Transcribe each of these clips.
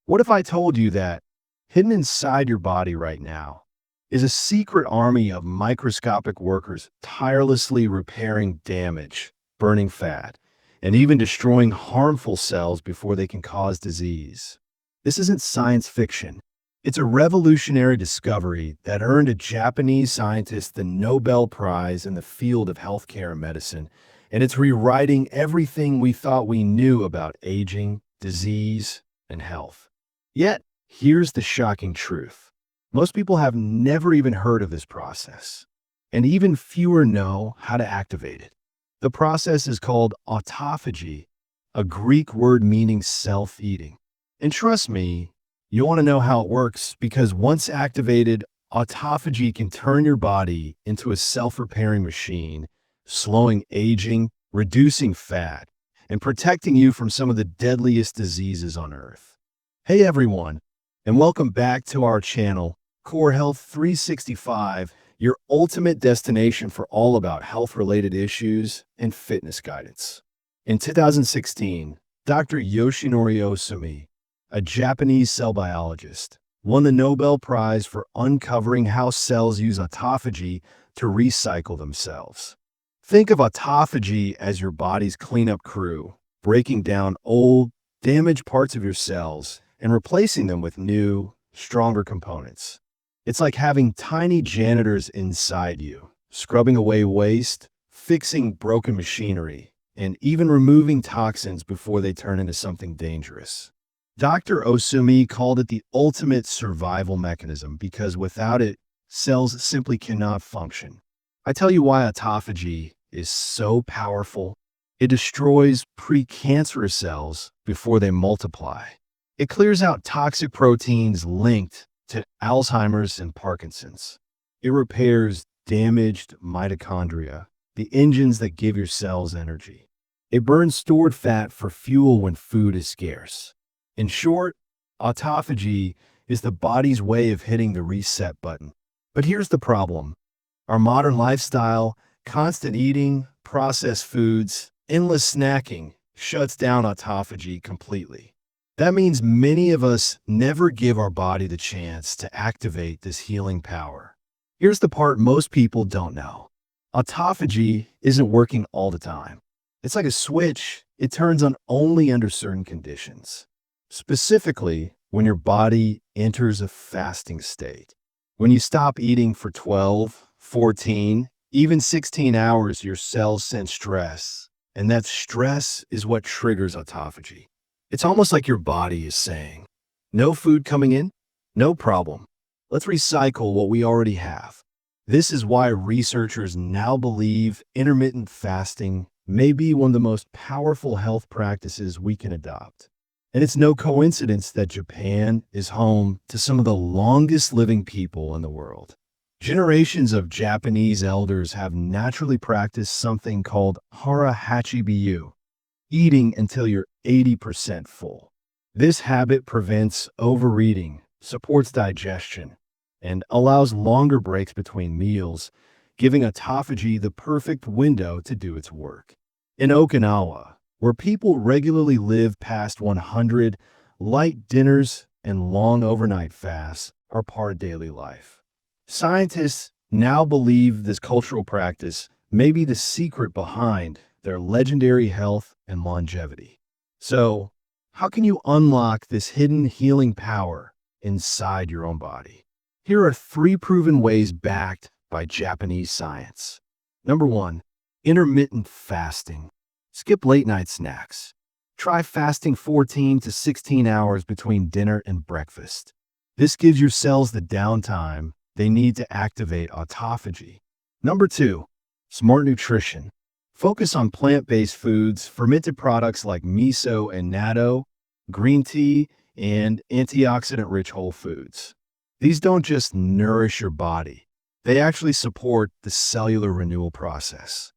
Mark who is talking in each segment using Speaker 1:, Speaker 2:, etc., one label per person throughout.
Speaker 1: What if I told you that hidden inside your body right now is a secret army of microscopic workers tirelessly repairing damage, burning fat, and even destroying harmful cells before they can cause disease? This isn't science fiction. It's a revolutionary discovery that earned a Japanese scientist the Nobel Prize in the field of healthcare and medicine, and it's rewriting everything we thought we knew about aging, disease, and health. Yet, here's the shocking truth. Most people have never even heard of this process, and even fewer know how to activate it. The process is called autophagy, a Greek word meaning self-eating. And trust me, you want to know how it works because once activated, autophagy can turn your body into a self-repairing machine, slowing aging, reducing fat, and protecting you from some of the deadliest diseases on Earth. Hey everyone, and welcome back to our channel, Core Health 365, your ultimate destination for all about health-related issues and fitness guidance. In 2016, Dr. Yoshinori Osumi, a Japanese cell biologist, won the Nobel Prize for uncovering how cells use autophagy to recycle themselves. Think of autophagy as your body's cleanup crew, breaking down old, damaged parts of your cells and replacing them with new, stronger components. It's like having tiny janitors inside you, scrubbing away waste, fixing broken machinery, and even removing toxins before they turn into something dangerous. Dr. Osumi called it the ultimate survival mechanism because without it, cells simply cannot function. I tell you why autophagy is so powerful. It destroys precancerous cells before they multiply. It clears out toxic proteins linked to Alzheimer's and Parkinson's. It repairs damaged mitochondria, the engines that give your cells energy. It burns stored fat for fuel when food is scarce. In short, autophagy is the body's way of hitting the reset button. But here's the problem. Our modern lifestyle, constant eating, processed foods, endless snacking shuts down autophagy completely. That means many of us never give our body the chance to activate this healing power. Here's the part most people don't know. Autophagy isn't working all the time. It's like a switch. It turns on only under certain conditions. Specifically, when your body enters a fasting state. When you stop eating for 12, 14, even 16 hours, your cells sense stress. And that stress is what triggers autophagy. It's almost like your body is saying, no food coming in? No problem. Let's recycle what we already have. This is why researchers now believe intermittent fasting may be one of the most powerful health practices we can adopt. And it's no coincidence that Japan is home to some of the longest living people in the world. Generations of Japanese elders have naturally practiced something called Hara Hachi, eating until you're 80% full. This habit prevents overeating, supports digestion, and allows longer breaks between meals, giving autophagy the perfect window to do its work. In Okinawa, where people regularly live past 100, light dinners and long overnight fasts are part of daily life. Scientists now believe this cultural practice may be the secret behind their legendary health and longevity. So, how can you unlock this hidden healing power inside your own body? Here are 3 proven ways backed by Japanese science. Number 1, intermittent fasting. Skip late night snacks. Try fasting 14 to 16 hours between dinner and breakfast. This gives your cells the downtime they need to activate autophagy. Number 2, smart nutrition. Focus on plant-based foods, fermented products like miso and natto, green tea, and antioxidant-rich whole foods. These don't just nourish your body. They actually support the cellular renewal process.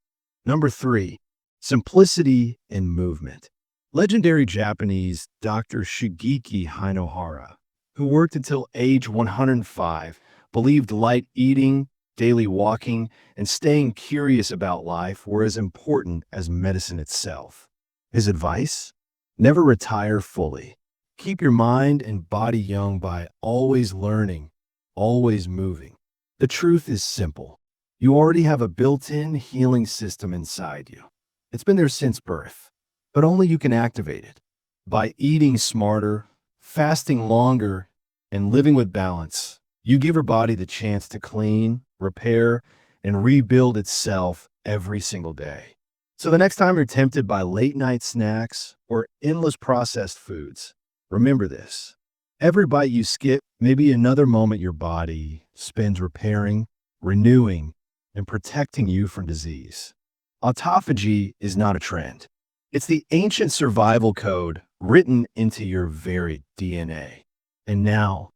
Speaker 1: Number 3, simplicity and movement. Legendary Japanese Dr. Shigeki Hara, who worked until age 105, believed light eating, daily walking, and staying curious about life were as important as medicine itself. His advice? Never retire fully. Keep your mind and body young by always learning, always moving. The truth is simple. You already have a built-in healing system inside you. It's been there since birth, but only you can activate it. By eating smarter, fasting longer, and living with balance, you give your body the chance to clean, repair, and rebuild itself every single day. So the next time you're tempted by late-night snacks or endless processed foods, remember this. Every bite you skip may be another moment your body spends repairing, renewing, and protecting you from disease. Autophagy is not a trend. It's the ancient survival code written into your very DNA. And now,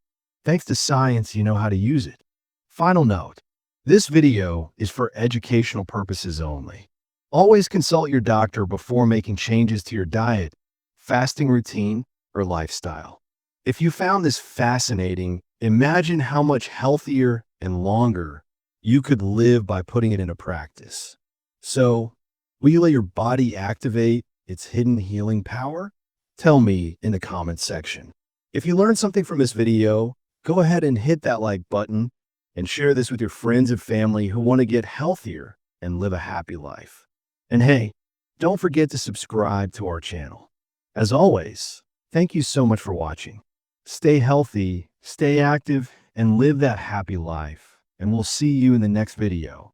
Speaker 1: thanks to science, you know how to use it. Final note. This video is for educational purposes only. Always consult your doctor before making changes to your diet, fasting routine, or lifestyle. If you found this fascinating, imagine how much healthier and longer you could live by putting it into practice. So, will you let your body activate its hidden healing power? Tell me in the comments section. If you learned something from this video, go ahead and hit that like button and share this with your friends and family who want to get healthier and live a happy life. And hey, don't forget to subscribe to our channel. As always, thank you so much for watching. Stay healthy, stay active, and live that happy life. And we'll see you in the next video.